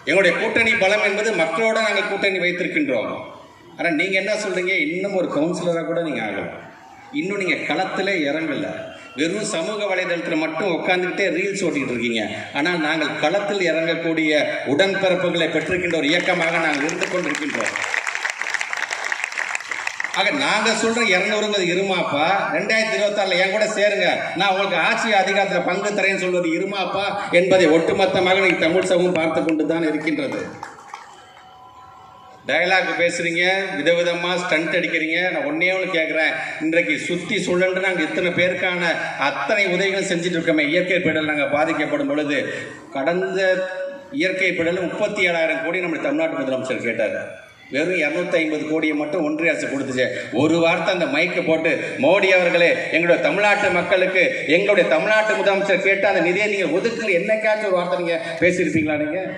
எங்களுடைய கூட்டணி பலம் என்பது மக்களோட நாங்கள் கூட்டணி வைத்திருக்கின்றோம். ஆனால் நீங்கள் என்ன சொல்கிறீங்க, இன்னும் ஒரு கவுன்சிலராக கூட நீங்கள் ஆகலாம், இன்னும் நீங்கள் களத்தில் இறங்கல, வெறும் சமூக வலைதளத்தில் மட்டும் உட்காந்துக்கிட்டே ரீல்ஸ் ஓட்டிகிட்டு இருக்கீங்க. ஆனால் நாங்கள் களத்தில் இறங்கக்கூடிய உடன்பிறப்புகளை பெற்றிருக்கின்ற ஒரு இயக்கமாக நாங்கள் இருந்து கொண்டிருக்கின்றோம். ஆக நாங்கள் சொல்கிற 200ங்கிறது இருமாப்பா, 2026 என் கூட சேருங்க, நான் உங்களுக்கு ஆட்சி அதிகாரத்தில் பங்கு தரேன்னு சொல்வது இருமாப்பா என்பதை ஒட்டுமொத்தமாக நீங்கள் தமிழ் சமூகம் பார்த்து கொண்டு தான் இருக்கின்றது. டயலாக் பேசுகிறீங்க, விதவிதமாக ஸ்டண்ட் அடிக்கிறீங்க. நான் ஒன்றே ஒன்று கேட்குறேன், இன்றைக்கு சுற்றி சுழன்று நாங்கள் இத்தனை பேருக்கான அத்தனை உதவிகளும் செஞ்சுட்டு இருக்கோமே. இயற்கை பேரிடர் நாங்கள் பாதிக்கப்படும் பொழுது கடந்த இயற்கை பேரிடர் 37,000 கோடி நம்ம தமிழ்நாட்டு முதலமைச்சர் கேட்டார். வெறும் 250 கோடியை மட்டும் ஒன்றிய அரசு கொடுத்துச்சு. ஒரு வார்த்தை அந்த மைக்கை போட்டு, மோடி அவர்களே, எங்களுடைய தமிழ்நாட்டு மக்களுக்கு எங்களுடைய தமிழ்நாட்டு முதலமைச்சர் கேட்டால் அந்த நிதியை நீங்கள் ஒதுக்குங்க, என்னைக்காச்சும் ஒரு வார்த்தை நீங்கள் பேசியிருப்பீங்களா? நீங்கள்